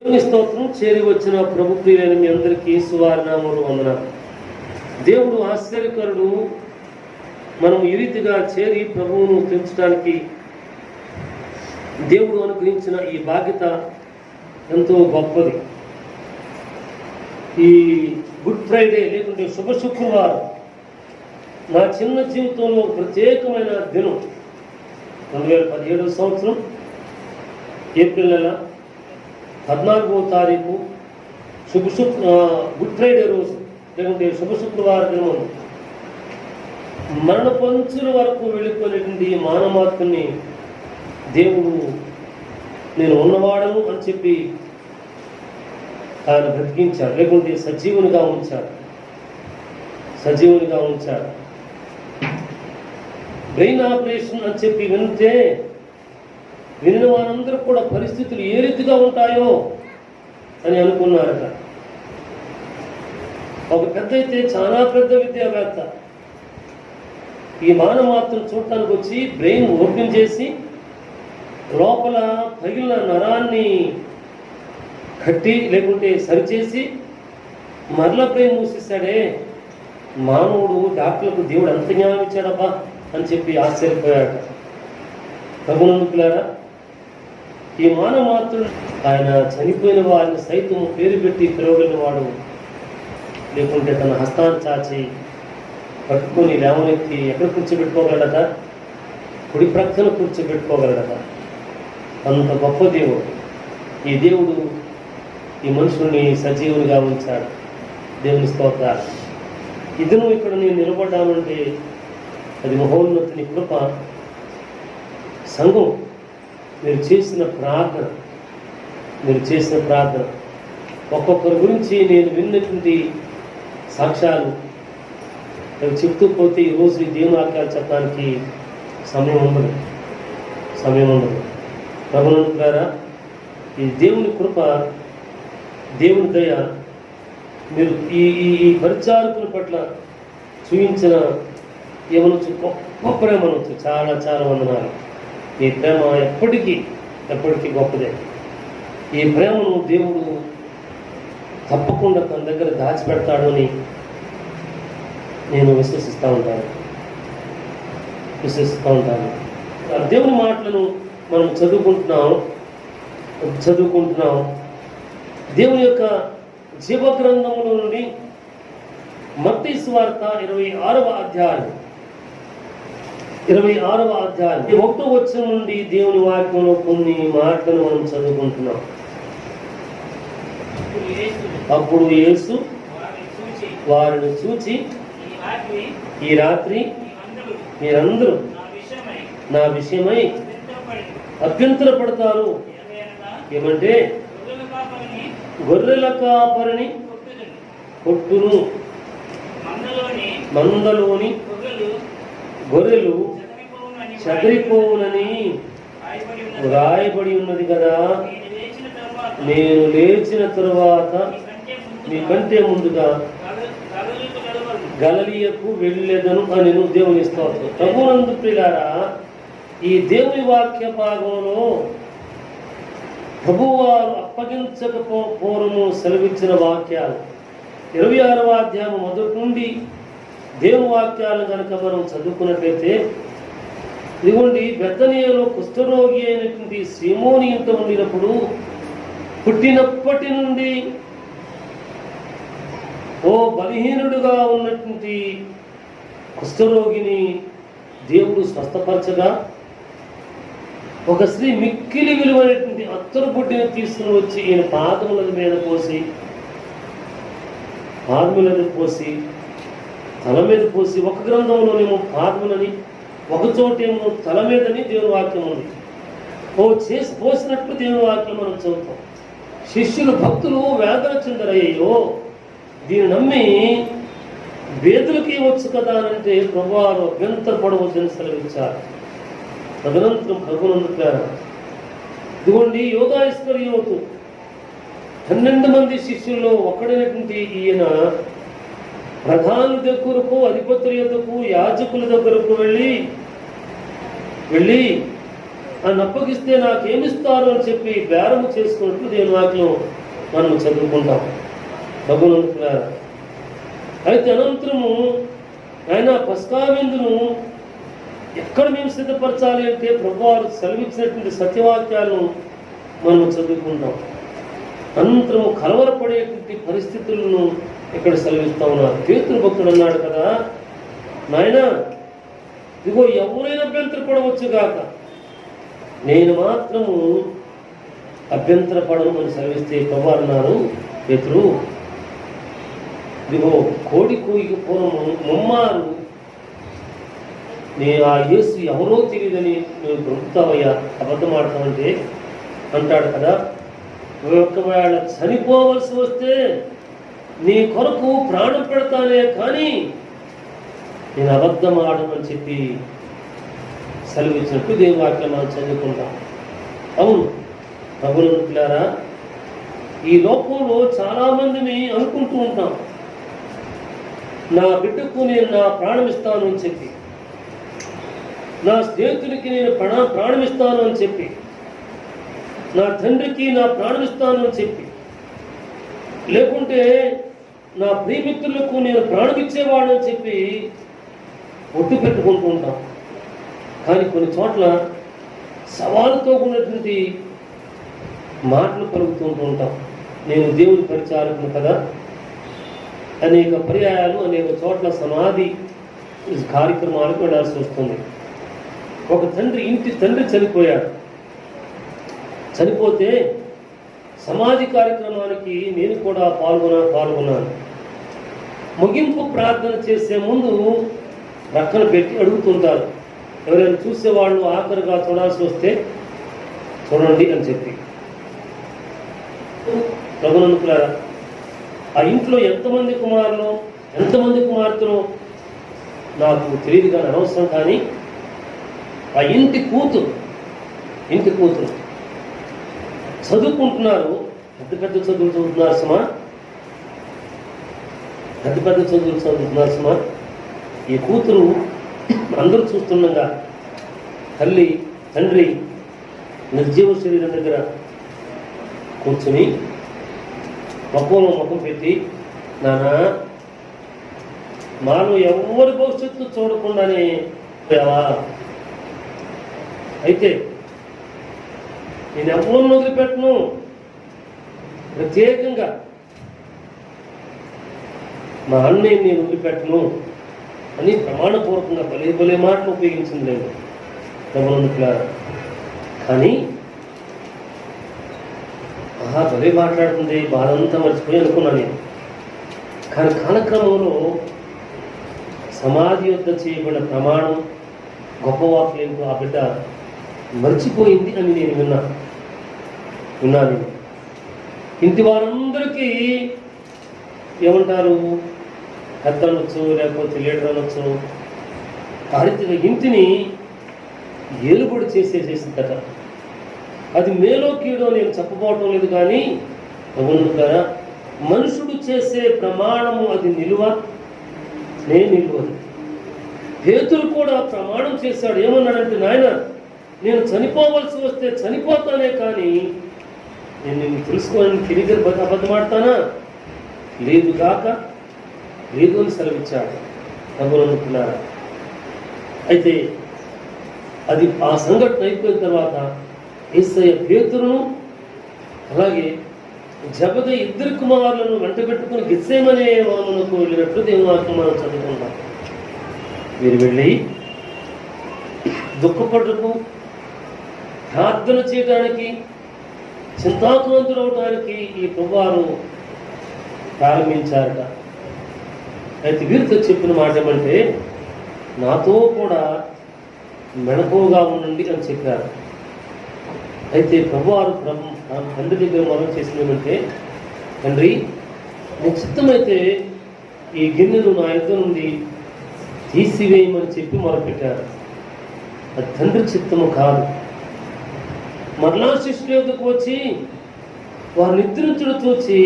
స్తోత్రం. చేరి వచ్చిన ప్రభు ప్రియులైన మీ అందరికీ సువారి నామములు వందనాలు. దేవుడు ఆశ్చర్యకరుడు. మనం ఈ రీతిగా చేరి ప్రభువును తెలుసుకోవడానికి దేవుడు అనుగ్రహించిన ఈ బాధ్యత ఎంతో గొప్పది. ఈ గుడ్ ఫ్రైడే లేకుంటే శుభ శుక్రవారం నా చిన్న జీవితంలో ప్రత్యేకమైన దినం. 2017 సంవత్సరం ఏప్రిల్ నెల 14వ తారీఖు గుడ్ ఫ్రైడే రోజు లేకుంటే శుభ శుక్రవారం దినం మరణ పంచుల వరకు వెళ్ళిపోయినటువంటి మానవాత్మని దేవుడు నేను ఉన్నవాడను అని చెప్పి ఆయన బ్రతికించాడు, లేకుంటే సజీవునిగా ఉంచాడు. బ్రెయిన్ ఆపరేషన్ అని చెప్పి వినిన వారందరూ కూడా పరిస్థితులు ఏ రీతిగా ఉంటాయో అని అనుకున్నారట. ఒక పెద్ద అయితే చాలా పెద్ద విద్యావేత్త ఈ మానవాత్మను చూడటానికి వచ్చి బ్రెయిన్ ఓపెన్ చేసి లోపల పగిలిన నరాన్ని కట్టి లేకుంటే సరిచేసి మరల బ్రెయిన్ మూసేశాడే. మానవుడు డాక్టర్లకు దేవుడు అంత జ్ఞానం ఇచ్చాడబ్బా అని చెప్పి ఆశ్చర్యపోయాడు. ప్రభునందుకులారా, ఈ మానవాత్ముడు ఆయన చనిపోయిన వారిని సైతం పేరు పెట్టి పిలవగలిగిన వాడు, లేకుంటే తన హస్తాన్ని చాచి పట్టుకొని లేవనెత్తి ఎక్కడ కూర్చోబెట్టుకోగలడట? కుడి ప్రక్కన కూర్చోబెట్టుకోగలడట. అంత గొప్ప దేవుడు. ఈ దేవుడు ఈ మనుషుల్ని సజీవునిగా ఉంచాడు. దేవుని స్తోత్రాలు. ఇదను ఇక్కడ నేను నిలబడ్డానంటే అది మహోన్నతుని కృప. సంఘం మీరు చేసిన ప్రార్థన ఒక్కొక్కరి గురించి నేను విన్నటువంటి సాక్ష్యాలు చెప్తూ పోతే ఈరోజు ఈ దేవుని వాక్యాలు చెప్పడానికి సమయం ఉండదు. ప్రభునందులారా, ఈ దేవుని కృప, దేవుని దయ మీరు ఈ పరిచారకుల పట్ల చూపించిన ఏమనొచ్చు, గొప్ప ప్రేమ అనొచ్చు. చాలా చాలా వందనాలు. ఈ ప్రేమ ఎప్పటికీ గొప్పదే. ఈ ప్రేమను దేవుడు తప్పకుండా తన దగ్గర దాచిపెడతాడు అని నేను విశ్వసిస్తూ ఉంటాను. దేవుని మాటలను మనం చదువుకుంటున్నాం. దేవుని యొక్క జీవగ్రంథముల నుండి మత్తయి సువార్త 26వ అధ్యాయం 1వ వచనం నుండి దేవుని వాక్యంలో కొన్ని మాటలను మనం చదువుకుంటున్నాం. అప్పుడు యేసు వారిని చూచి, ఈ రాత్రి మీరందరూ నా విషయమై అభ్యంతర పడతారు. ఏమంటే గొర్రెల కాపరిని కొట్టును, మందలోని గొర్రెలు చెదిరిపోవునని రాయబడి ఉన్నది కదా. నేను లేచిన తరువాత మీకంటే ముందుగా గలిలయకు వెళ్ళెదను అని దేవుని స్తోత్రం. ప్రభునందు ప్రియులారా, ఈ దేవుని వాక్య భాగంలో ప్రభువారు అప్పగించకపోవరము సెలవిచ్చిన వాక్యాలు 26వ అధ్యాయం మొదటి నుండి దేవుని వాక్యాలను కనుక మనం చదువుకున్నట్లయితే, ఇదిగోండి, బెతనియలో కుష్ఠరోగి అయినటువంటి సీమోని ఇంట ఉండినప్పుడు పుట్టినప్పటి నుండి బలహీనుడుగా ఉన్నటువంటి కుష్ఠరోగిని దేవుడు స్వస్థపరచగా, ఒక స్త్రీ మిక్కిలి విలువైనటువంటి అత్తరు బుడ్డిని తీసుకుని వచ్చి ఈయన పాదముల మీద పోసి తల మీద పోసి, ఒక గ్రంథంలోనేమో పాదములని, ఒక చోటేమో తల మీదని దేవుని వాక్యం ఉంది. పోసినట్లు దేవుని వాక్యం మనం చదువుతాం. శిష్యులు భక్తులు వేదన చెందరయ్యో, దీన్ని నమ్మి వేదులకి ఇవ్వచ్చు కదా అంటే ప్రభువారు అభ్యంతర పడవద్దని సెలవిచ్చారు. తదనంతరం ప్రభునందుకారు, ఇదిగోండి, యోధా ఇస్కరియోతు 12 మంది శిష్యుల్లో ఒకడైనటువంటి ఈయన ప్రధానుల దగ్గరకు, అధిపతుల యొద్దకు, యాజకుల దగ్గరకు వెళ్ళి అని అప్పగిస్తే నాకేమిస్తారు అని చెప్పి బేరము చేసుకున్నట్లు దేవుని వాక్యం మనం చదువుకుంటాం. భగవంతులారా, అయితే అనంతరము ఆయన పస్కా విందును ఎక్కడ మేము సిద్ధపరచాలి అంటే ప్రభువారు సెలవిచ్చినటువంటి సత్యవాక్యాలను మనం చదువుకుంటాం. అనంతరము కలవరపడేటువంటి పరిస్థితులను ఇక్కడ సెలవిస్తా ఉన్నారు. పేతురు భక్తుడు అన్నాడు కదా, నాయన ఇదిగో ఎవరైనా అభ్యంతరపడవచ్చు కాక, నేను మాత్రము అభ్యంతరపడను అని సెలవిస్తే ప్రభువారు అన్నారు, పేతురు ఇదిగో కోడి కూయికి పూర్వము ముమ్మారు నేను ఆ యేసు ఎవరో తెలియదని నువ్వు బ్రతుకుతావయ్యా, అబద్ధం ఆడతామంటే అంటాడు కదా. ఒకవేళ చనిపోవలసి వస్తే నీ కొరకు ప్రాణం పెడతానే కానీ నేను అబద్ధం ఆడమని చెప్పి సెలవిచ్చినట్టు దేవుని వాక్యం మనం చదువుకుంటాం. అవును ప్రభువులారా, ఈ లోకంలో చాలామందిని అనుకుంటూ ఉంటాం, నా బిడ్డకు నేను నా ప్రాణం ఇస్తాను అని చెప్పి, నా స్నేహితుడికి నేను ప్రాణం ఇస్తాను అని చెప్పి, నా తండ్రికి నా ప్రాణం ఇస్తాను అని చెప్పి, లేకుంటే నా ప్రియమిత్రులకు నేను ప్రాణం ఇచ్చేవాడు అని చెప్పి ఒట్టు పెట్టుకుంటూ ఉంటాం. కానీ కొన్ని చోట్ల సవాలుతో ఉన్నటువంటి మాటలు పలుకుతుంటూ ఉంటాం. నేను దేవుని పరిచారకును కదా, అనేక పర్యాయాలు అనేక చోట్ల సమాధి కార్యక్రమాలకు వెళ్ళాల్సి వస్తుంది. ఒక తండ్రి చనిపోయాడు. చనిపోతే సమాధి కార్యక్రమానికి నేను కూడా పాల్గొన్నాను. ముగింపు ప్రార్థన చేసే ముందు రక్కన పెట్టి అడుగుతుంటారు, ఎవరైనా చూసేవాళ్ళు ఆఖరిగా చూడాల్సి వస్తే చూడండి అని చెప్పి. ప్రభునందుకులారా, ఆ ఇంట్లో ఎంతమంది కుమార్తెలు నాకు తెలియదు కానీ అనవసరం, కానీ ఆ ఇంటి కూతురు చదువుకుంటున్నారు. పెద్ద చదువులు చదువుతున్నారు సుమా, పెద్ద చదువులు చదువుతున్నారు సుమా. ఈ కూతురు అందరూ చూస్తుండగా తండ్రి నిర్జీవ శరీరం దగ్గర కూర్చుని ముఖం పెట్టి, నాన్న మాలో ఎవరి భవిష్యత్తు చూడకుండానే అయితే నేను ఎవరిని వదిలిపెట్టను, ప్రత్యేకంగా మా అన్నయ్య నేను వదిలిపెట్టను అని ప్రమాణపూర్వకంగా భలే మాటలు ఉపయోగించింది లేదు ప్రభునందుకులారా. కానీ భలే మాట్లాడుతుంది, బాధంతా మర్చిపోయి అనుకున్నాను నేను. కానీ కాలక్రమంలో సమాధి వద్ద చేయబడిన ప్రమాణం గొప్ప వాక్యంతో ఆ బిడ్డ మర్చిపోయింది అని నేను విన్నాను. ఇంటి వారందరికీ ఏమంటారు, పెద్ద అనొచ్చు, లేకపోతే లీడర్ అనొచ్చు, కార్యక్రమ ఇంటిని ఏలుబడి చేసేసిందట. అది మేలో కీడో నేను చెప్పబోవటం లేదు, కానీ ప్రభువులారా, మనుషుడు చేసే ప్రమాణము అది నిలువదు. పేతురు కూడా ప్రమాణం చేశాడు. ఏమన్నాడంటే, నాయన నేను చనిపోవలసి వస్తే చనిపోతానే కానీ నేను నిన్ను తెలుసుకోవాలని తిరిగి అబద్ధమాడతానా? లేదు అని సెలవిచ్చాడు ప్రభువులారా. అయితే అది ఆ సంఘటన అయిపోయిన తర్వాత యేసయ్య పేతురును అలాగే జబదయి ఇద్దరు కుమారులను వెంట పెట్టుకుని గెత్సేమనే వామునకు వెళ్ళినట్లు దేవుని వాక్యం మనం చదువుకుంటాం. వీరు వెళ్ళి దుఃఖపడుటకు, ప్రార్థన చేయడానికి, చింతాక్రాంతులవడానికి ఈ ప్రభువారు ప్రారంభించారట. అయితే వీరితో చెప్పిన మాట ఏమంటే, నాతో కూడా మెళకువగా ఉండండి అని చెప్పారు. అయితే ప్రభువారు తండ్రి దగ్గర మనం చేసింది ఏమంటే, తండ్రి నీ చిత్తమైతే ఈ గిన్నెను నా యొద్ద నుండి తీసివేయమని చెప్పి మొరపెట్టారు. అది తండ్రి చిత్తము కాదు. మరలా శిష్యుల యొద్దకు వచ్చి వారు నిద్రించడం చూచి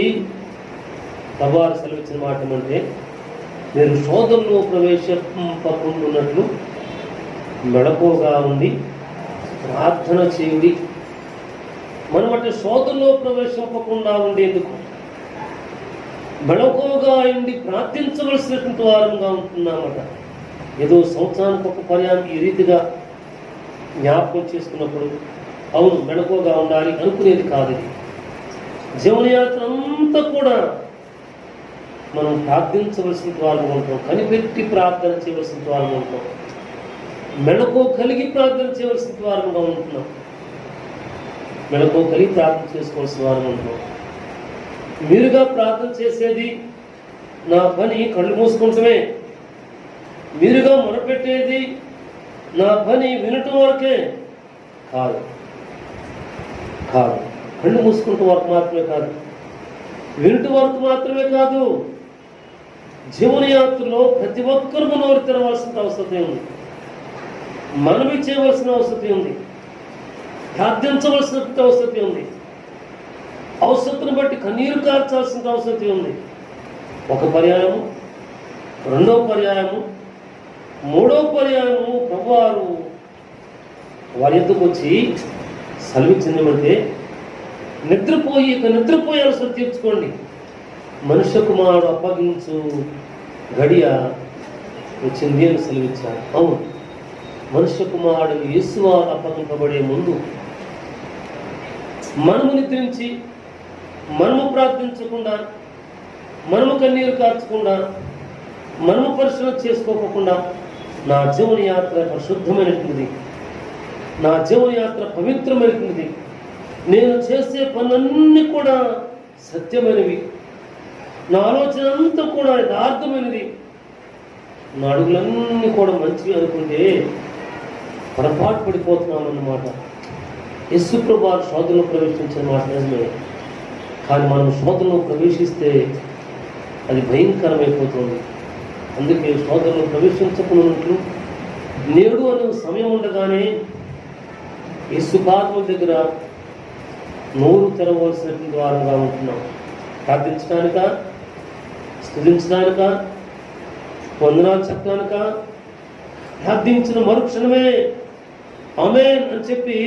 ప్రభువారు సెలవిచ్చిన మాట ఏమంటే, మీరు శోధనలో ప్రవేశింపకుండున్నట్లు మెళకువగా ఉండి ప్రార్థన చేయండి. మనం అంటే శోధనలో ప్రవేశింపకుండా ఉండేందుకు మెళకువగా అయింది ప్రార్థించవలసినటువంటి వారంగా ఉంటున్నామట. ఏదో సంవత్సరానికి ఒక పర్యాయం ఈ రీతిగా జ్ఞాపకం చేసుకున్నప్పుడు అవును మెళకువగా ఉండాలి అనుకునేది కాదు. ఇది జీవనయాత్ర అంతా కూడా మనం ప్రార్థించవలసిన వారు ఉంటాం, కనిపెట్టి ప్రార్థన చేయవలసిన వారు ఉంటాం, మెళకువ కలిగి ప్రార్థన చేయవలసిన వారంగా ఉంటున్నాం, మెళకువ కలిగి ప్రార్థన చేసుకోవాల్సిన వారు ఉంటాం. మీరుగా ప్రార్థన చేసేది నా పని కళ్ళు మూసుకుంటమే, మీరుగా మొరపెట్టేది నా పని వినటం వరకే కాదు. కళ్ళు మూసుకుంటూ వరకు మాత్రమే కాదు, వినటం వరకు మాత్రమే కాదు. జీవనయాత్రలో ప్రతి ఒక్కరూ నోరు తెరవలసిన అవసరం ఉంది, మనవి చేయవలసిన అవసరం ఉంది, ప్రార్థించవలసిన అవసరం ఉంది, అవసరతను బట్టి కన్నీరు కార్చాల్సిన అవసరం ఉంది. ఒక పర్యాయము, రెండవ పర్యాయము, మూడవ పర్యాయము ప్రభువారు వారి ఎద్దుకు వచ్చి సెలవిచ్చిందేమంటే నిద్రపోయే అవసరం తీర్చుకోండి, మనుష్య కుమారుడు అప్పగించు గడియ వచ్చింది అని సెలవిచ్చారు. అవును, మనుష్య కుమారుడు యేసువారు అప్పగింపబడే ముందు మనము నిద్రించి, మనము ప్రార్థించకుండా, మనము కన్నీరు కార్చకుండా, మనము పరిశీలన చేసుకోకుండా నా జీవన యాత్ర పరిశుద్ధమైనటువంటిది, నా జీవన యాత్ర పవిత్రమైనటువంటిది, నేను చేసే పనులన్నీ కూడా సత్యమైనవి, నా ఆలోచన అంతా కూడా యథార్థమైనది, నా అడుగులన్నీ కూడా మంచివి అనుకుంటే పొరపాటు పడిపోతున్నామన్నమాట. యేసు ప్రభువు శోధనలో ప్రవేశించిన మాట నిజమే, కానీ మనం శోధనలో ప్రవేశిస్తే అది భయంకరమైపోతుంది. అందుకే శోధనలో ప్రవేశించకున్నట్లు నేడు అనే సమయం ఉండగానే యేసు పాదముల దగ్గర నోరు తెరవలసినటువంటి వారంగా ఉంటున్నాం. ప్రార్థించడానిక, స్తుతించడానిక, వందనాలు చెప్పడానిక, ప్రార్థించిన మరుక్షణమే ఆమేన్ అని చెప్పి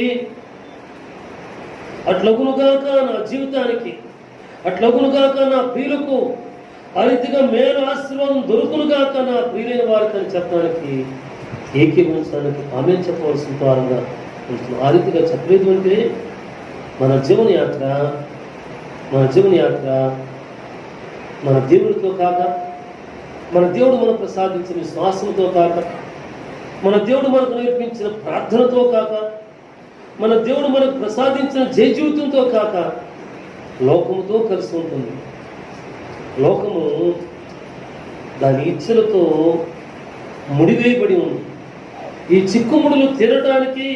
అట్లగునుగాక నా జీవితానికి, అట్లగునుగాక నా ప్రియులకు, ఆ రీతిగా మేలు ఆశీర్వాదం దొరుకునుగాక నా ప్రియులైన వారికి అని చెప్పడానికి, ఏకీభవించడానికి ఆమేన్ చెప్పవలసిన వారంగా ఉంటున్నాం. ఆ రీతిగా చెప్పలేదు అంటే మన జీవన యాత్ర మన దేవుడితో కాక, మన దేవుడు మనకు ప్రసాదించిన విశ్వాసంతో కాక, మన దేవుడు మనకు నేర్పించిన ప్రార్థనతో కాక, మన దేవుడు మనకు ప్రసాదించిన జయ జీవితంతో కాక లోకముతో కలిసి ఉంటుంది. లోకము దాని ఇచ్చలతో ముడివేయబడి ఉంది. ఈ చిక్కుముడులు తీరటానికి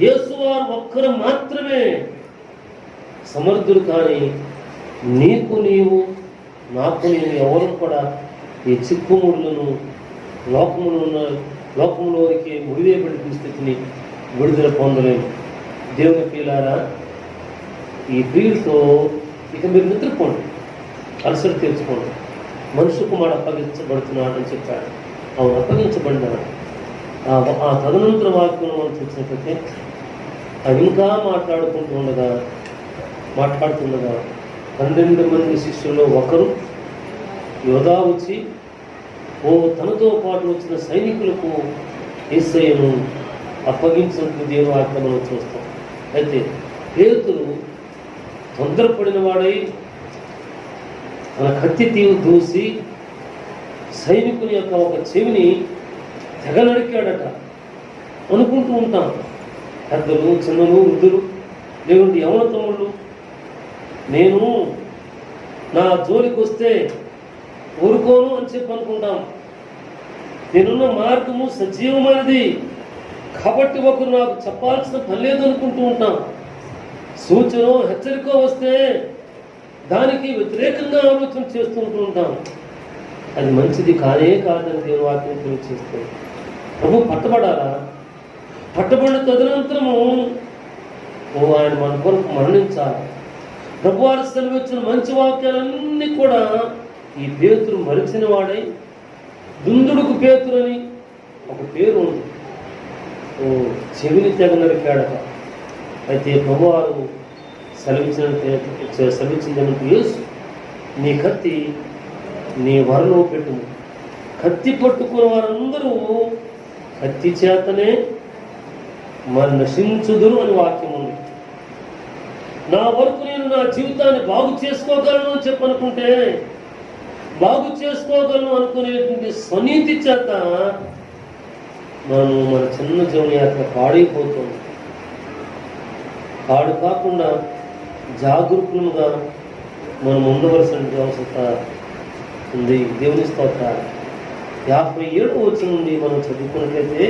యేసువారు ఒక్కరు మాత్రమే సమర్థుడు, కానీ నీకు నీవు, నాకు నేను ఎవరు కూడా ఈ చిక్కుముడులను లోకములోనికి ముడివేయబడిన స్థితిని విడుదల పొందలేము. దేవుని ప్రియులారా, ఈ ప్రియులతో ఇక మీరు నిద్రపోండి, అలసట తీర్చుకోండి. మనుషు కుమారుడు అప్పగించబడుతున్నాడు అని చెప్పాడు. అవును, అప్పగించబడినాడు. ఆ తదనంతర వాక్యం మనం చూసినట్లయితే ఆయన ఇంకా మాట్లాడుతుండగా 12 మంది శిష్యుల్లో ఒకరు యోధా వచ్చి తనతో పాటు వచ్చిన సైనికులకు యేసయ్యను అప్పగించినట్టు దేవుని వాక్యం మనం చూస్తాం. అయితే పేతురు తొందరపడిన వాడై తన కత్తి దూసి సైనికుని యొక్క ఒక చెవిని తెగ నరికాడట. అనుకుంటూ ఉంటాం, పెద్దలు, చిన్నలు, వృద్ధులు, లేకుంటే యవన తమ్ముళ్ళు, నేను నా జోలికి వస్తే ఊరుకోను అని చెప్పి అనుకుంటాం. నేనున్న మార్గము సజీవమైనది కాబట్టి ఒకరు నాకు చెప్పాల్సిన పని లేదు అనుకుంటూ ఉంటాం. సూచన, హెచ్చరిక వస్తే దానికి వ్యతిరేకంగా ఆలోచన చేస్తుంటూ ఉంటాం. అది మంచిది కానే కాదని దేవుని వాక్యం తెలియజేస్తుంది. ప్రభు పట్టబడాలా, పట్టబడిన తదనంతరము ఆయన మన కొరకు మరణించాలి. ప్రభు వారు సెలవిచ్చిన మంచి వాక్యాలన్నీ కూడా ఈ పేతురు మరిచిన వాడై దుందుడుకు పేతురు అని ఒక పేరు ఉంది. చెవిని తెగ నరికాడట. అయితే ప్రభువారు సెలవించినందుకు యేసు, నీ కత్తి నీ వరలో పెట్టుము, కత్తి పట్టుకున్న వారందరూ కత్తి చేతనే మరి నశించుదురు అని వాక్యం ఉంది. నా వరకు నేను నా జీవితాన్ని బాగు చేసుకోగలను అని చెప్పనుకుంటే, బాగు చేసుకోగలను అనుకునేటువంటి స్వనీతి చేత మన చిన్న జీవన యాత్ర పాడైపోతుంది. పాడు కాకుండా జాగరూకులుగా మనం ఉండవలసిన అవసరత ఉంది. దేవుని స్తోత్రాలు. 57వ వచనం నుండి మనం చదువుకున్నట్లయితే,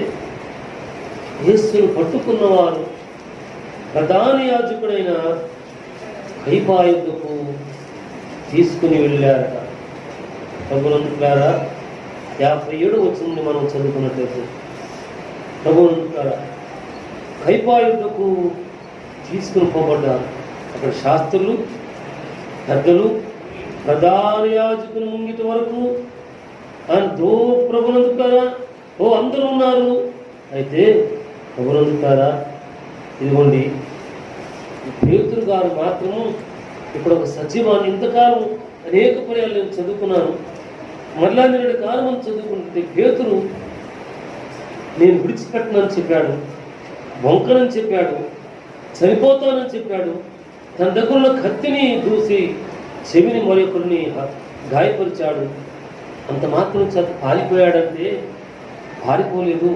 యేసును పట్టుకున్నవారు ప్రధాన యాజకుడైన కయపా యొద్దకు తీసుకుని వెళ్ళారట. ప్రభునందులారా, 57వ వచనం నుండి మనం చదువుకున్నట్లయితే, ప్రభునందులారా కయపా యొద్దకు తీసుకుని పోబడ్డారు. అక్కడ శాస్త్రులు, పెద్దలు, ప్రధాన యాజకుని ముంగిటి వరకు ప్రభునందుకారా అందరూ ఉన్నారు. అయితే ప్రభునందుకారా, ఇదిగోండి పేతురు గారు మాత్రము ఇక్కడ ఒక సజీవాన్ని ఇంతకాలం అనేక పర్యాలు నేను చదువుకున్నాను. మరలా నేను కాలం చదువుకుంటే పేతురు నేను విడిచిపెట్టనని చెప్పాడు, వంకనని చెప్పాడు, చనిపోతానని చెప్పాడు. తన దగ్గర ఉన్న కత్తిని దూసి చెవిని మరొకరిని గాయపరిచాడు. అంత మాత్రం చేత పారిపోయాడంటే పారిపోలేదు.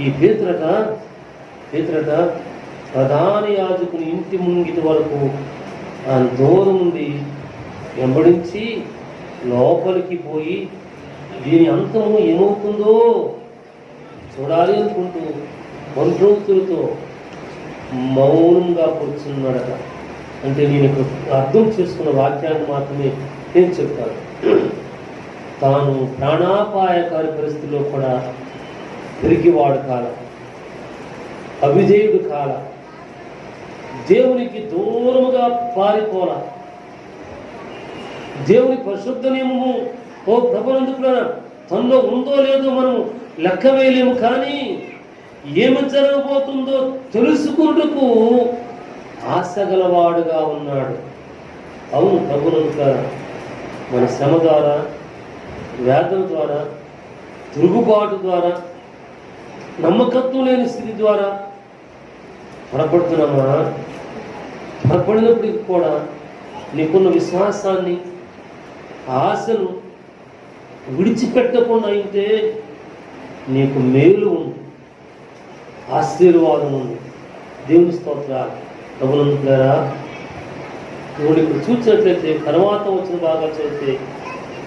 ఈ పేతురట ప్రధాన యాజకుని ఇంటి ముంగిటి వరకు ఆ దూరం నుండి వెంబడించి లోపలికి పోయి దీని అంతము ఏమవుతుందో చూడాలి అనుకుంటూ మంత్రోక్తులతో మౌనంగా కూర్చున్నాడట. అంటే నేను ఇక్కడ అర్థం చేసుకున్న వాక్యాన్ని మాత్రమే నేను చెప్తాను. తాను ప్రాణాపాయకారి పరిస్థితుల్లో కూడా తిరిగివాడు కాల, అవిధేయుడు కాల, దేవునికి దూరముగా పారిపోల, దేవుని పరిశుద్ధ నియమము ప్రభునందుకు తనలో ఉందో లేదో మనం లెక్క వేయలేము. కానీ ఏమి జరగబోతుందో తెలుసుకుంటూ ఆశగలవాడుగా ఉన్నాడు. అవును, ప్రభునందుకు మన శ్రమ ద్వారా, వేదన ద్వారా, తిరుగుబాటు ద్వారా, నమ్మకత్వం లేని స్థితి ద్వారా పొరపడుతున్నామా? పొరపడినప్పటికీ కూడా నీకున్న విశ్వాసాన్ని, ఆశను విడిచిపెట్టకుండా అయితే నీకు మేలు ఉంది, ఆశీర్వాదం ఉంది. దేవుని స్తోత్రాలు. ప్రభునందుకులారా, నువ్వు ఇప్పుడు చూసినట్లయితే తర్వాత వచ్చిన బాగా చదివితే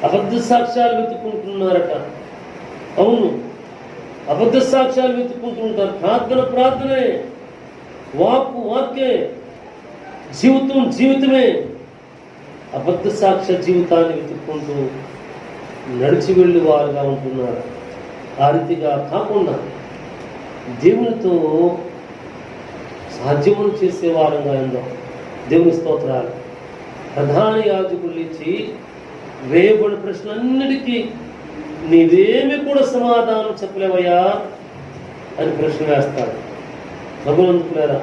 అబద్ధ సాక్ష్యాలు వెతుక్కుంటున్నారట. అవును, అబద్ధ సాక్ష్యాలు వెతుక్కుంటుంటారు. ప్రార్థనే, వాక్యే, జీవితమే. అబద్ధ సాక్ష్య జీవితాన్ని వెతుక్కుంటూ నడిచి వెళ్ళి వారుగా ఉంటున్నారు. ఆ రీతిగా కాకుండా దేవునితో సాధ్యమును చేసే వారంగా ఉందాం. దేవుని స్తోత్రాలు. ప్రధాన యాజకులు ఇచ్చి వేయబడిన ప్రశ్నలన్నిటికీ నీవేమి కూడా సమాధానం చెప్పలేవయ్యా అని ప్రశ్న వేస్తాడు. ప్రభునందుకులారా,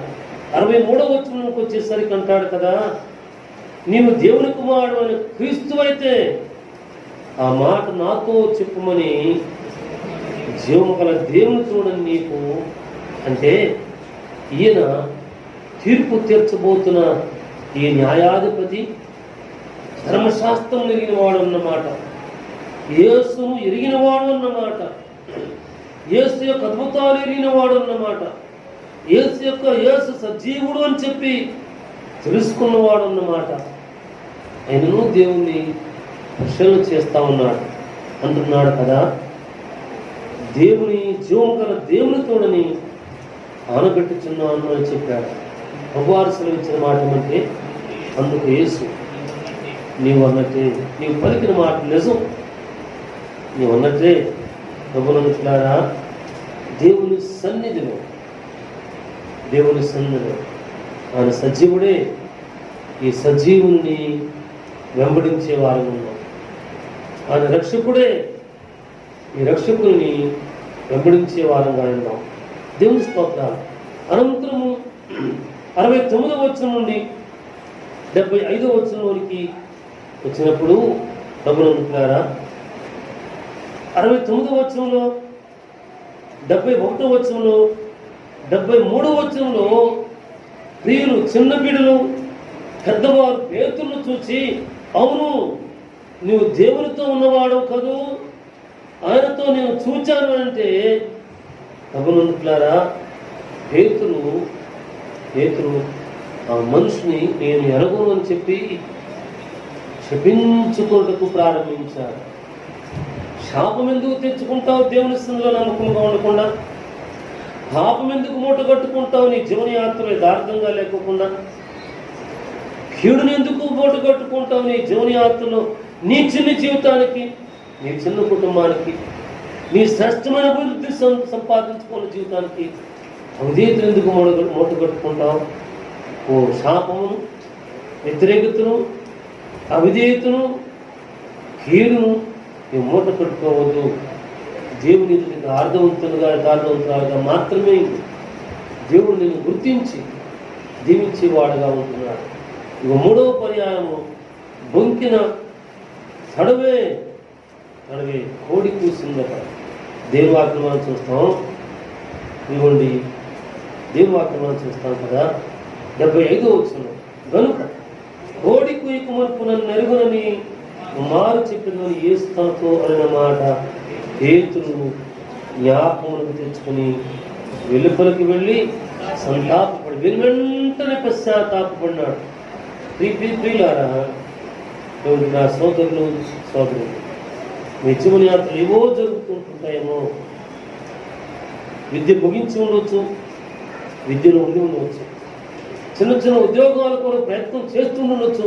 63వ వచనంలోకి వచ్చేసరికి అంటాడు కదా, నీవు దేవుని కుమారుడు అని క్రీస్తు అయితే ఆ మాట నాతో చెప్పుమని జీవము గల దేవుని చూడని నీకు. అంటే ఈయన తీర్పు తీర్చబోతున్న ఈ న్యాయాధిపతి ధర్మశాస్త్రం ఎరిగినవాడు అన్నమాట, యేసును ఎరిగినవాడు అన్నమాట, యేసు యొక్క అద్భుతాలు ఎరిగినవాడు అన్నమాట, యేసు సజీవుడు అని చెప్పి తెలుసుకున్నవాడు అన్నమాట. ఆయనను దేవుణ్ణి ప్రశ్నలు చేస్తా ఉన్నాడు. అంటున్నాడు కదా, దేవుని జీవం గల దేవుని తోడని ఆనబెట్టుచున్నాను అని చెప్పాడు. ప్రభువారు సెలవించిన మాట అంటే అందుకు యేసు, నీవు అన్నట్టే, నీవు పలికిన మాట నిజం, నీవు అన్నట్టే. ప్రభునందులారా, దేవుని సన్నిధిలో ఆయన సజీవుడే. ఈ సజీవుని వెంబడించే వారు ఉన్నాం. ఆయన రక్షకుడే. ఈ రక్షకుని వెంబడించే వారంగా ఉన్నాం. దేవుని స్తోత్రాలు. అనంతరము 69వ వచనం నుండి 75వ వచనంలోనికి వచ్చినప్పుడు ప్రభునందుకున్నారా, 69వ వచనంలో, 71వ వచనంలో, 73వ వచనంలో ప్రియులు చిన్న బిడ్డలు పెద్దవారు పేతురును చూసి, అవును నువ్వు దేవునితో ఉన్నవాడు కదూ, ఆయనతో నేను చూచాను అంటే, ప్రభునందుకులారా, పేతురు ఆ మనిషిని నేను ఎరగను అని చెప్పి శపించుకోటకు ప్రారంభించాడు. శాపం ఎందుకు తెచ్చుకుంటావు దేవుని స్థితిలో నమ్మకంగా ఉండకుండా? పాపం ఎందుకు మూట కట్టుకుంటావు నీ జీవన యాత్ర యథార్థంగా లేకోకుండా? కీడుని ఎందుకు మూట కట్టుకుంటావు నీ జీవన యాత్రలో? నీ చిన్న జీవితానికి, నీ చిన్న కుటుంబానికి, నీ శ్రేష్టమైన అభివృద్ధి సంపాదించుకున్న జీవితానికి అవిధేయతను ఎందుకు మూట కట్టుకుంటావు? ఓ శాపమును, వ్యతిరేకతను, అవిధేయతను, కీడును ఈ మూట కట్టుకోవద్దు. దేవుని అర్థవంతులుగా యథార్థవంతులుగా మాత్రమే దేవుడు నిన్ను గుర్తించి దీవించేవాడుగా ఉంటున్నాడు. ఇక 3వ పర్యాయము బొంకిన తడవే కోడి కూసిందట. దేవువాక్యం మనం చూస్తాం. ఇవ్వండి, దేవువాక్యం మనం చూస్తాం కదా. 75వ వచనం, గనుక కోడి కుయ్యకు మరుపు నన్ను నెరుగునని మారు చెప్పినని యేసుతో అన్న మాట పేతురు జ్ఞాపకములకు తెచ్చుకుని వెలుపలికి వెళ్ళి సంతాపపడి వెంటనే పశ్చాత్తాపడినాడు. ప్రియులారా, నా సోదరులు మీ జీవన యాత్రలు ఏవో జరుగుతుంటాయేమో. విద్య ముగించి ఉండవచ్చు, విద్యలో ఉండి ఉండవచ్చు, చిన్న చిన్న ఉద్యోగాల కూడా ప్రయత్నం చేస్తూ ఉండవచ్చు,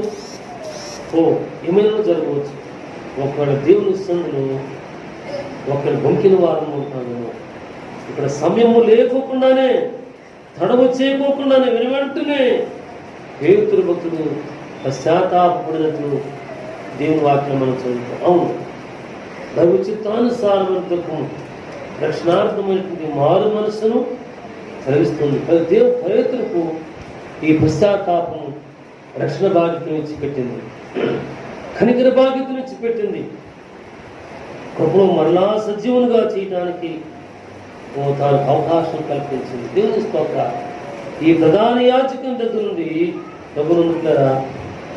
ఏమైనా జరగవచ్చు. ఒకవేళ దేవుని సందులో ఒకరి బొంకిన వారం ఉంటాను. ఇక్కడ సమయము లేకోకుండానే, తడవ చేయకోకుండానే వెనువెంటనే పేతురు భక్తుడు పశ్చాత్తాపడినట్లు దేవుని వాక్యం మనం చదువుతాం. అవును, దైవ చిత్తానుసారమంతకు రక్షణార్థమైనటువంటి మారు మనసును కలిగిస్తుంది. పేతురుకు ఈ పశ్చాత్తాపం రక్షణ బాధ్యతను ఇచ్చి పెట్టింది, కనికర బాధ్యతను ఇచ్చి పెట్టింది. కృపలో మరలా సజీవునిగా చేయడానికి తాను అవకాశం కల్పించింది. దేవుని స్తోత్రం. ఈ ప్రధాన యాజకం దగ్గర నుండి ప్రభునందులారా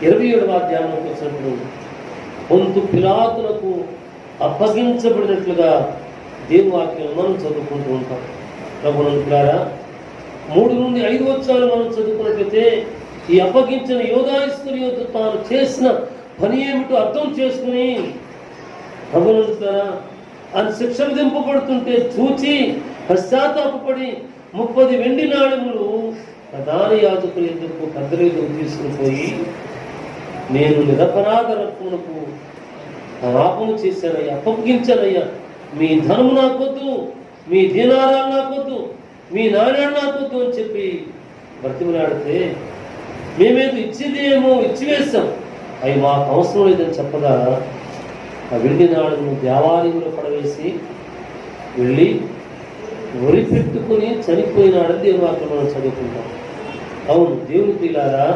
27వ అధ్యాయంలోకి వచ్చినప్పుడు పొంతు పిలాతులకు అప్పగించబడినట్లుగా దేవుని వాక్యం మనం చదువుకుంటూ ఉంటాం. ప్రభునందులారా 3 నుండి 5 వచనాలు మనం చదువుకున్నట్లయితే ఈ అప్పగించిన యోధా ఇస్కరియోతు తాను చేసిన పని ఏమిటో అర్థం చేసుకుని ప్రభునందులారా ఆయన శిక్ష విధింపబడుతుంటే చూచి పశ్చాత్తాపడి 30 వెండి నాణెములు ప్రధాన యాజకుల ఎదురుకు పెద్దల ఎదురు తీసుకుని పోయి, నేను నిరపరాధ రత్నములకు పాపము చేశానయ్యా, అప్పగించానయ్యా, మీ ధనము నాకొద్దు, మీ దీనారాలు నాకొద్దు, మీ నాణ్యాలు నాకొద్దు అని చెప్పి బ్రతిమలాడితే, మేమేదో ఇచ్చేదేమో ఇచ్చివేస్తాం, అవి మాకు అవసరం లేదని చెప్పగా ఆ వెండి నాణెమును దేవాలయంలో పడవేసి వెళ్ళి వరి పెట్టుకుని చనిపోయినాడని దేవుని వాక్యం మనం చదువుకుంటాం. అవును, దేవుని ప్రియులారా,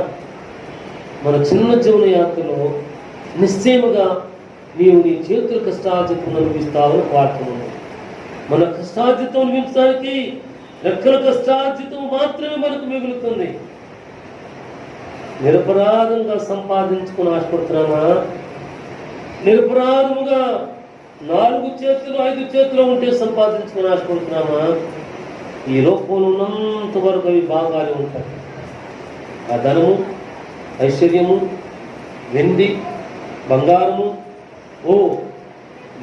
మన చిన్న జీవన యాత్రలో నిశ్చయముగా నీవు నీ చేతుల కష్టార్జితం అనిపిస్తావని వాక్యం ఉంది. మన కష్టార్జితం అనిపించడానికి రెక్కల కష్టార్జితం మాత్రమే మనకు మిగులుతుంది. నిరపరాధంగా సంపాదించుకుని ఆశపడుతున్నామా? నిరపరాధముగా 4 చేతులు 5 చేతులు ఉంటే సంపాదించుకుని ఆశపడుతున్నామా? ఈ లోకంలో ఉన్నంత వరకు అవి బాగానే ఉంటాయి. ఆ ధనము, ఐశ్వర్యము, వెండి, బంగారము,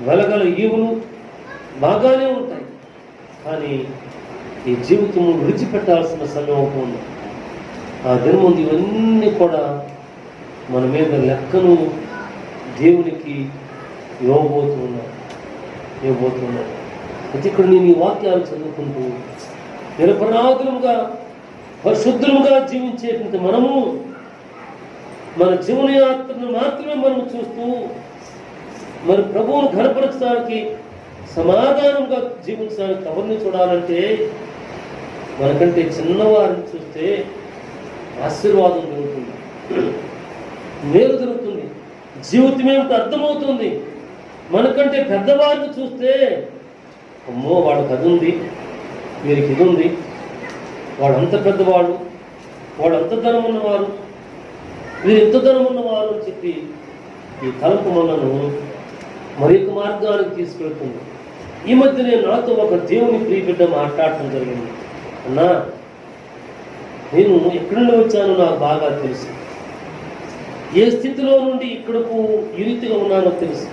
వెలగల ఈవులు బాగానే ఉంటాయి. కానీ ఈ జీవితము విడిచిపెట్టాల్సిన సమయం అవుతుంది. ఆ దినముందు ఇవన్నీ కూడా మన మీద లెక్కను దేవునికి ఇవ్వబోతున్నాడు. అయితే ఇక్కడ నేను ఈ వాక్యాలు చదువుకుంటూ నిరపరాధులుగా పరిశుద్ధులుగా జీవించేటువంటి మనము మన జీవన యాత్రను మాత్రమే మనం చూస్తూ మన ప్రభువును ఘనపరచడానికి, సమాధానంగా జీవించడానికి ఎవరిని చూడాలంటే మనకంటే చిన్నవారిని చూస్తే ఆశీర్వాదం జరుగుతుంది, మేలు జరుగుతుంది, జీవితం ఏమిటో అర్థమవుతుంది. మనకంటే పెద్దవారిని చూస్తే అమ్మో వాడికి అది ఉంది, వీరికి ఇది ఉంది, వాడంత పెద్దవాడు, వాడంత ధనం ఉన్నవారు, వీరు ఎంత ధనం ఉన్నవారు అని చెప్పి ఈ తలంపు మనను మరి ఒక మార్గానికి తీసుకెళ్తుంది. ఈ మధ్యనే నాతో ఒక దేవుని ప్రియబిడ్డ మాట్లాడటం జరిగింది. అన్నా, నేను ఎక్కడి నుండి వచ్చానో నాకు బాగా తెలుసు, ఏ స్థితిలో నుండి ఇక్కడకు ఈ రీతిగా ఉన్నానో తెలుసు.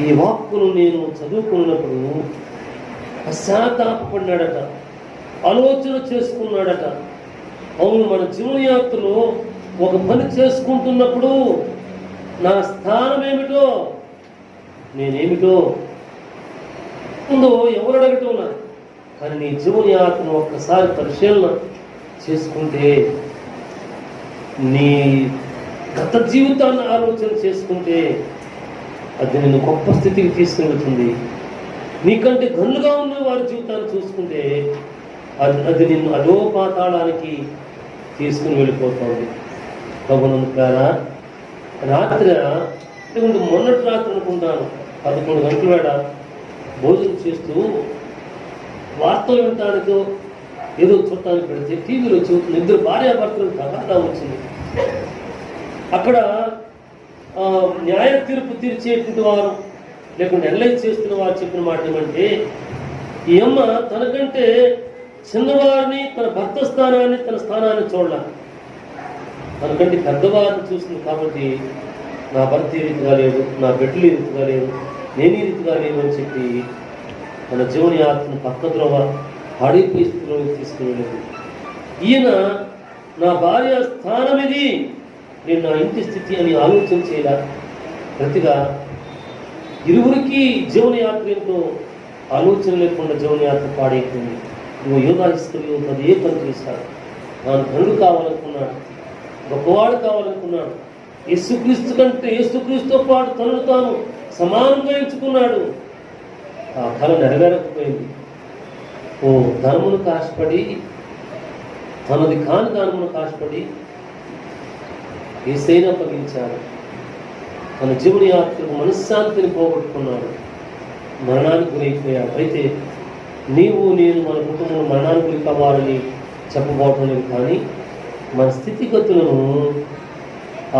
ఈ వాక్కును నేను చదువుకున్నప్పుడు పశ్చాత్తాపడినాడట, ఆలోచన చేసుకున్నాడట. అవును, మన జీవనయాత్రలో ఒక పని చేసుకుంటున్నప్పుడు నా స్థానం ఏమిటో, నేనేమిటో ముందు ఎవరు అడగటం నా, కానీ నీ జీవనయాత్రను ఒక్కసారి పరిశీలన చేసుకుంటే, నీ గత జీవితాన్ని ఆలోచన చేసుకుంటే అది నిన్ను గొప్ప స్థితికి తీసుకెళ్తుంది. నీకంటే గన్నుగా ఉన్న వారి జీవితాన్ని చూసుకుంటే అది నిన్ను అధోపాతాళానికి తీసుకుని వెళ్ళిపోతుంది. ప్రభునందుకారా, రాత్రి మొన్నటి రాత్రి అనుకుంటాను 11 గంటల వేళ భోజనం చేస్తూ వార్తలు వినటానికో ఏదో చూడటానికి పెడితే టీవీలో చూస్తున్న 2 భార్యాభర్తలకు తగాదా వచ్చింది. అక్కడ న్యాయ తీర్పు తీర్చేటువంటి వారు లేకుంటే ఎన్లైజ్ చేస్తున్న వారు చెప్పిన మాట ఏమంటే, ఈ అమ్మ తనకంటే చిన్నవారిని, తన భర్త స్థానాన్ని, తన స్థానాన్ని చూడాలి. తనకంటే పెద్దవారిని చూసింది కాబట్టి నా భర్త ఈ రీతిగా లేదు, నా బిడ్డలు ఈ రీతిగా లేదు, నేను ఈ రీతిగా లేను అని చెప్పి తన జీవనయాత్రను పక్కద్రోవ పాడైపోయి స్థితిలోకి తీసుకువెళ్ళేది. ఈయన నా భార్య స్థానం ఇది, నేను నా ఇంటి స్థితి అని ఆలోచన చేయాల. ప్రతిగా ఇరువురికి జీవనయాత్ర ఏంటో ఆలోచన లేకుండా జీవనయాత్ర పాడైపోయింది. నువ్వు యోధా ఇస్కరియోతు అదే పని చేశాడు. తాను తండ్రి కావాలనుకున్నాడు, గొప్పవాడు కావాలనుకున్నాడు. యేసుక్రీస్తు కంటే యేసుక్రీస్తుతో పాటు తనను తాను సమానంగా ఎంచుకున్నాడు. ఆ కళ నెరవేరకపోయింది. ఓ ధనమును ఆశపడి, తనది కాని ధనమును ఆశపడి ఏసైనా అప్పగించాడు. తన జీవనయాత్రకు మనశ్శాంతిని పోగొట్టుకున్నాడు, మరణానికి గురైపోయాడు. అయితే నీవు నేను మన కుటుంబం మరణానికి గురి కావాలని చెప్పబోవటం లేదు, కానీ మన స్థితిగతులను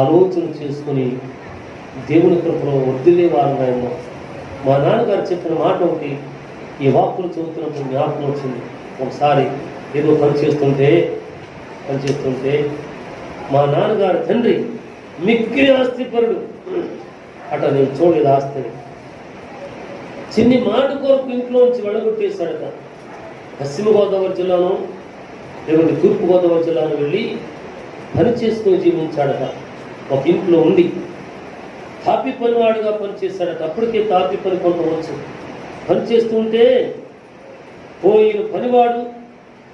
ఆలోచన చేసుకుని దేవుని కృపలో వర్ధిల్లే వారంగా ఉన్నాం. మా నాన్నగారు చెప్పిన మాట ఒకటి ఈ వాక్కులు చదువుతున్నప్పుడు జ్ఞాపకం వచ్చింది. ఒకసారి ఏదో పనిచేస్తుంటే మా నాన్నగారు తండ్రి మిక్కిలి ఆస్తిపరుడు అట. నేను చూడలేదు ఆస్తిని. చిన్ని మాట కొరకు ఇంట్లోంచి వెళ్ళగొట్టేశాడట. పశ్చిమ గోదావరి జిల్లాను లేకపోతే తూర్పు గోదావరి జిల్లాను వెళ్ళి పని చేసుకుని జీవించాడట. ఒక ఇంట్లో ఉండి తాపి పనివాడుగా పనిచేశాడట. అప్పటికే తాపి పని కొంతవచ్చు. పని చేస్తుంటే ఈయన పనివాడు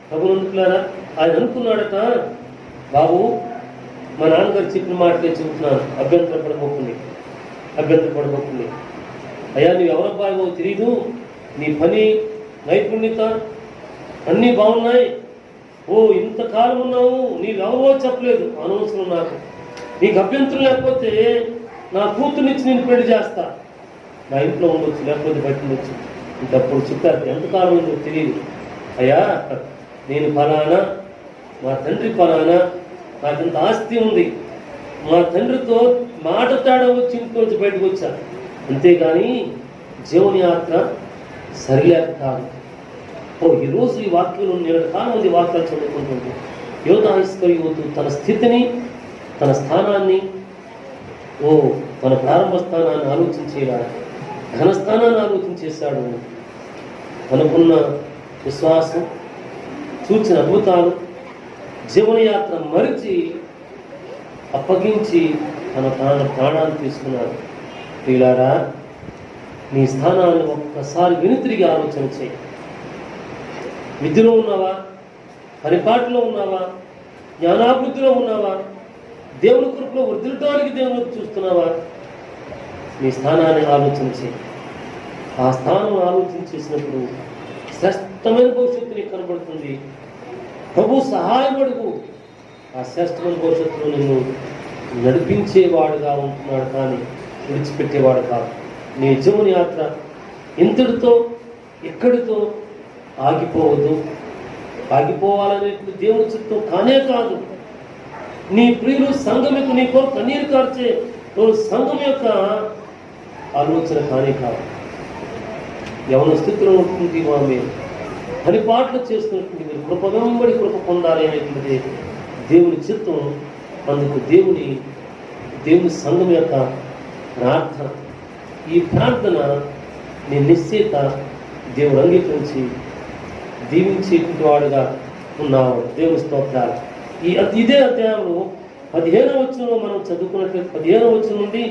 ప్రభునందుకులారా, ఆయన అనుకున్నాడట, బాబు మా నాన్నగారు చెప్పిన మాటలే చెబుతున్నాను, అభ్యంతరపడబోతుంది. అయ్యా, నువ్వు ఎవరబ్బాయో తెలీదు, నీ పని నైపుణ్యత అన్నీ బాగున్నాయి, ఇంతకాలం ఉన్నావు, నీవెవరో చెప్పలేదు, అనవసరం నాకు. నీకు అభ్యంతరం లేకపోతే నా కూతుర్నిచ్చి నేను పెళ్లి చేస్తా, నా ఇంట్లో ఉండొచ్చు, లేకపోతే బయట ఉండొచ్చు. ఇంకప్పుడు చెప్పారు, ఎంతకాలం ఉందో తెలియదు. అయ్యా, నేను ఫలానా, మా తండ్రి ఫలానా, నాకింత ఆస్తి ఉంది, మా తండ్రితో మాట తేడా వచ్చి ఇంట్లోంచి బయటకు వచ్చా, అంతేగాని జీవనయాత్ర సరిలేక కాదు. ఈరోజు ఈ వాక్యంలో నేను చాలా మంది వాక్యాలు చదువుకుంటుంది. యోధా ఇస్కరియోతు తన స్థితిని, తన స్థానాన్ని, తన ప్రారంభ స్థానాన్ని ఆలోచించేలా ఘనస్థానాన్ని ఆలోచించేశాడు. తనకున్న విశ్వాసం, చూచిన అద్భుతాలు, జీవనయాత్ర మరిచి అప్పగించి తన ప్రాణాన్ని తీసుకున్నాడు. ప్రియులారా, నీ స్థానాన్ని ఒక్కసారి వెనుతిరిగి ఆలోచన చేయి. విద్యలో ఉన్నావా, పరిపాటిలో ఉన్నావా, జ్ఞానాభివృద్ధిలో ఉన్నావా, దేవుని కృపలో వర్ధిల్లడానికి దేవుని చూస్తున్నావా? నీ స్థానాన్ని ఆలోచన చేయి. ఆ స్థానం ఆలోచన చేసినప్పుడు శ్రేష్టమైన భవిష్యత్తు నీకు కనబడుతుంది. ప్రభు సహాయం అడుగు. ఆ శ్రేష్టమైన భవిష్యత్తులో నిన్ను నడిపించేవాడుగా ఉంటున్నాడు, కానీ విడిచిపెట్టేవాడు కాదు. నీ జీవన యాత్ర ఇంతటితో ఎక్కడితో ఆగిపోవద్దు. ఆగిపోవాలనేటువంటి దేవుని చిత్తం కానే కాదు. నీ ప్రియులు సంఘం యొక్క నీకో కన్నీరు కార్చే సంఘం యొక్క ఆలోచన కానే కాదు. యవన స్థితిలో ఉంటుంది ఆమె పనిపాట్లు చేస్తున్నటువంటి మీరు కృప వెంబడి కృప పొందాలి అనేటువంటి దేవుని చిత్తం. అందుకు దేవుని సంఘం యొక్క ప్రార్థన, ఈ ప్రార్థన నీ నిశ్చయిత దేవుడు అంగీకరించి దీవించేటువంటి వాడుగా ఉన్నావు. దేవుని స్తోత్రాలు. ఇదే అధ్యాయంలో 15వ వచనంలో మనం చదువుకున్నట్లయితే 15వ వచనం నుండి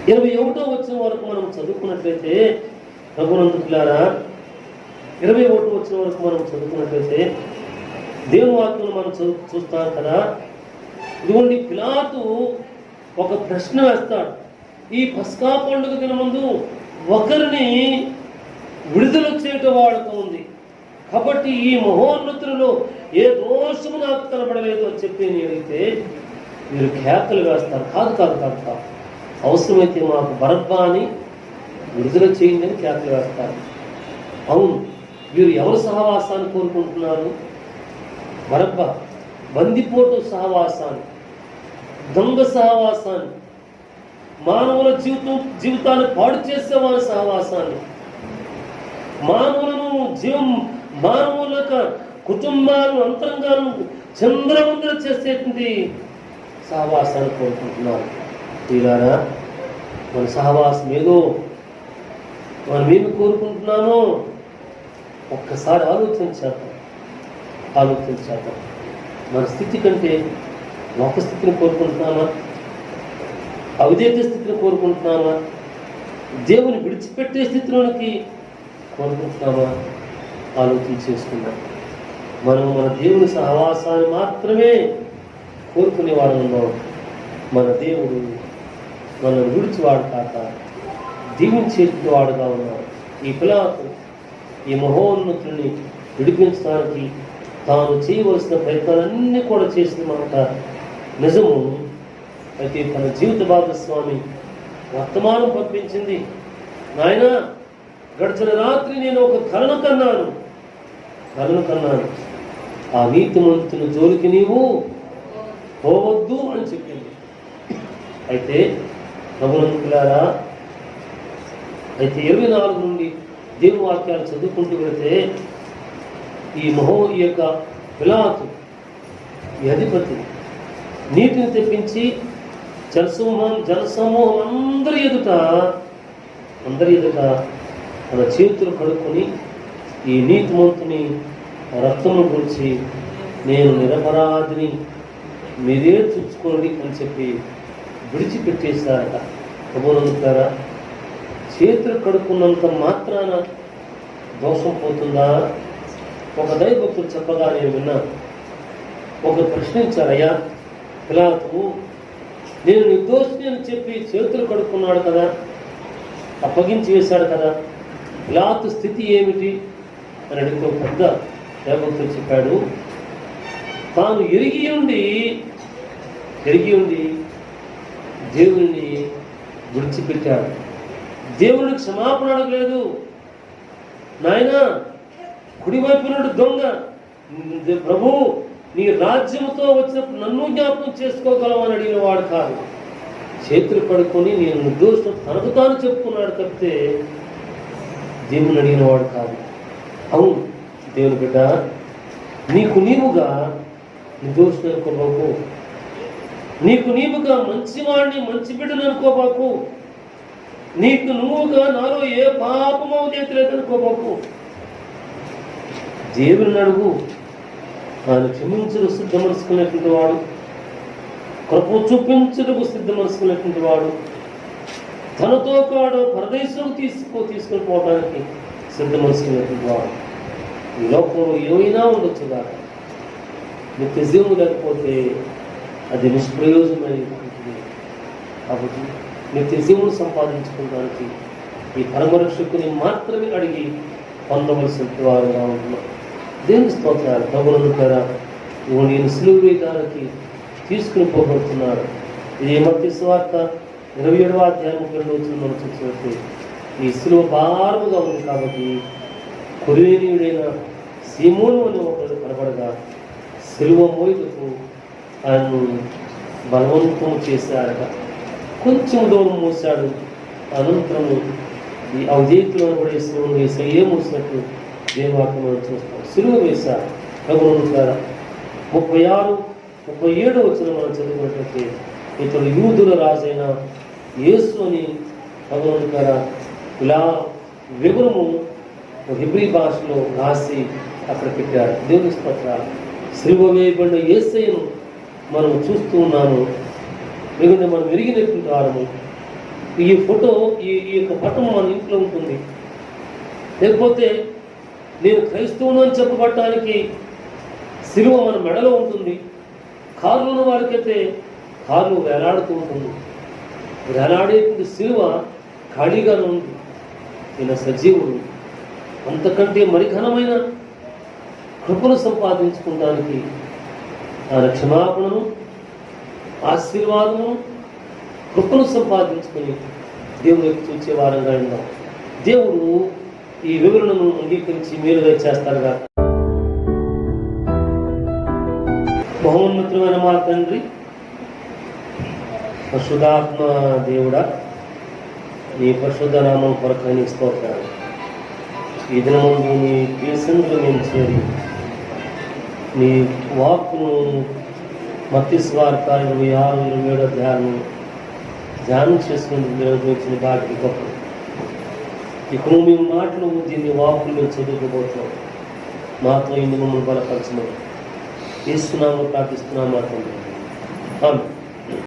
21వ వచనం వరకు మనం చదువుకున్నట్లయితే ప్రభునందుకులారా 21వ వచనం వరకు మనం చదువుకున్నట్లయితే దేవుని వాక్యం మనం చూస్తాం కదా. ఇదిగోండి, పిలాతు ఒక ప్రశ్న వేస్తాడు. ఈ పస్కా పండుగ దిన ముందు ఒకరిని విడుదల చేయటం వాడుతూ ఉంది కాబట్టి ఈ మహోన్నతులలో ఏ దోషము నాకు కనబడలేదు అని చెప్పి నేను అడిగితే మీరు కేకలు వేస్తారు. కాదు, అవసరమైతే మాకు బరబ్బాని విడుదల చేయండి అని కేకలు వేస్తారు. అవును, వీరు ఎవరు సహవాసాన్ని కోరుకుంటున్నారు? బరబ్బా బందిపోటు సహవాసాన్ని, దొంగ సహవాసాన్ని, మానవుల జీవితాన్ని పాడు చేసేవారి సహవాసాన్ని, మానవుల కుటుంబాలను అంతరంగాలను చంద్రవందర చేసేటువంటి సహవాసాన్ని కోరుకుంటున్నారు. తీరారా మన సహవాసం ఏదో మనం ఏమి కోరుకుంటున్నామో ఒక్కసారి ఆలోచించాం. మన స్థితి కంటే లోక స్థితిని కోరుకుంటున్నామా? అవిధేత స్థితిని కోరుకుంటున్నామా? దేవుని విడిచిపెట్టే స్థితిలోనికి కోరుకుంటున్నామా? ఆలోచన చేసుకుందాం. మనం మన దేవుని సహవాసాన్ని మాత్రమే కోరుకునే వాడు ఉన్నాం. మన దేవుడు మనల్ని విడిచివాడు కాక దీవించేవాడుగా ఉన్నాడు. ఈ పిలాతు ఈ మహోన్నతుల్ని విడిపించడానికి తాను చేయవలసిన ప్రయత్నాలన్నీ కూడా చేసిన మాట నిజము. అయితే తన జీవిత భాగస్వామి వర్తమానం పంపించింది. నాయన, గడిచిన రాత్రి నేను ఒక కలను కన్నాను. ఆ నీతిమంతుని జోలికి నీవు పోవద్దు అని చెప్పింది. అయితే ప్రభునందులారా, అయితే 24 నుండి దేవుని వాక్యాలు చదువుకుంటూ వెళితే ఈ యొక్క పిలాతు ఈ అధిపతి నీటిని తెప్పించి జనసమూహం అందరి ఎదుట తన చేతులు కడుక్కొని ఈ నీతిమంతుని రక్తమును గురించి నేను నిరపరాధిని, మీరే చూసుకోండి అని చెప్పి విడిచిపెట్టేశారట. ప్రభునందులారా, చేతులు కడుక్కున్నంత మాత్రాన దోషం పోతుందా? ఒక దైవభక్తులు చెప్పగా నేను విన్నా. ఒకరు ప్రశ్నించారయ్యా, పిలాతు నేను నిర్దోషిని అని చెప్పి చేతులు కడుక్కున్నాడు కదా, అప్పగించి వేశాడు కదా, పిలాతు స్థితి ఏమిటి అని అడిగితే ఒక పెద్ద దైవభక్తులు చెప్పాడు, తాను ఎరిగి ఉండి దేవుని విడిచిపెట్టాడు. దేవునికి క్షమాపణ అడగలేదు. నాయన, కుడివైపు నుండి దొంగ, ప్రభు నీ రాజ్యంతో వచ్చినప్పుడు నన్ను జ్ఞాపకం చేసుకోగలవని అడిగిన వాడు కాదు. చేతులు పడుకొని నేను నిర్దోషం తనకు తాను చెప్పుకున్నాడు తప్పితే దేవుని అడిగిన వాడు కాదు. అవును దేవుని బిడ్డ, నీకు నీవుగా నిర్దోషం అనుకోబాకు, నీకు నీవుగా మంచివాడిని మంచి బిడ్డను అనుకోబాకు, నీకు నువ్వుగా నాలో ఏ పాపమో లేదనుకోబాకు. దేవుని అడుగు. ఆయన క్షమించడు సిద్ధ మనసుకునేటువంటి వాడు, కృప చూపించటకు సిద్ధ మనసుకునేటువంటి వాడు, తనతో కాడు పరదేశం తీసుకొని పోవడానికి సిద్ధ మనసుకునేటువంటి వాడు. ఈ లోకంలో ఏమైనా ఉండొచ్చు కాక నిత్య జీవము లేకపోతే అది నిష్ప్రయోజనమైనటువంటిది. కాబట్టి నిత్య జీవును సంపాదించుకోవడానికి ఈ పరమరక్షకుని మాత్రమే అడిగి పొందవలసిన వారుగా ఉంటున్నాం. దేవుని స్తోత్రాలు. ప్రభువును కదా నేను సిలువ వేయడానికి తీసుకుని పోబడుతున్నాడు. ఇది మత్తయి సువార్త 27వ అధ్యాయం 32వ వచనం మనం చూసినట్టు ఈ సిలువ భారముగా ఉంది కాబట్టి కురేనీయుడైన సీమోను అని ఒకడు కనబడగా సిలువ మోయుటకు ఆయన్ను బలవంతం చేశారట. కొంచెం దూరం మోసాడు. అనంతరము ఈ అవధేతులు అనబడే సిలువను వేసా ఏ మోసినట్టు దేవాక్యం మనం చూస్తాం. సిలువ వేశారు. ప్రభువును ద్వారా 36, 37 వచనం మనం చదువుకున్నట్లయితే ఇతడు యూదుల రాజైన యేసు అని ప్రభువును ద్వారా ఇలా వివరము హెబ్రీ భాషలో రాసి అక్కడ పెట్టారు. దేవుని స్తోత్రాలు. సిలువ వేయబడిన యేసయ్యను మనం చూస్తూ ఉన్నాము. ఎందుకంటే మనం ఎరిగినటువంటి వారము. ఈ ఫోటో ఈ యొక్క పటం మన ఇంట్లో ఉంటుంది. లేకపోతే నేను క్రైస్తవును అని చెప్పబడటానికి సిలువ మన మెడలో ఉంటుంది. కారులో ఉన్న వారికైతే కారు వేలాడుతూ ఉంటుంది. వేలాడేటువంటి సిలువ ఖాళీగానే ఉంది. ఈయన సజీవుడు. అంతకంటే మరి ఘనమైన కృపను సంపాదించుకోవడానికి ఆయన క్షమాపణను, ఆశీర్వాదము, కృపను సంపాదించుకొని దేవుడు వైపు చూచే వారంగా ఉన్నాం. దేవుడు ఈ వివరణను అంగీకరించి మేలుగా చేస్తారుగా. మహోన్నతమైన మా తండ్రి, పరిశుద్ధాత్మ దేవుడా, నీ పరిశుద్ధ నామం కొరకు నీ స్తోత్రాలు. ఈ దినమందు నీ ప్రియసన్నిధిలో మేము చేరి నీ వాక్కును మత్తయి సువార్త 26, 27 అధ్యాయాలను ధ్యానం చేసుకుని నిర్వహించిన భాగ్య గొప్ప. ఇక్కడ మేము మాటలు దీన్ని వాక్కులు మేము చదువుకోబోతున్నాం. మాతో ఇందు మమ్మల్ని బలపరచమని యేసు నామములో ప్రార్థిస్తున్నాం మా తండ్రి. ఆమేన్.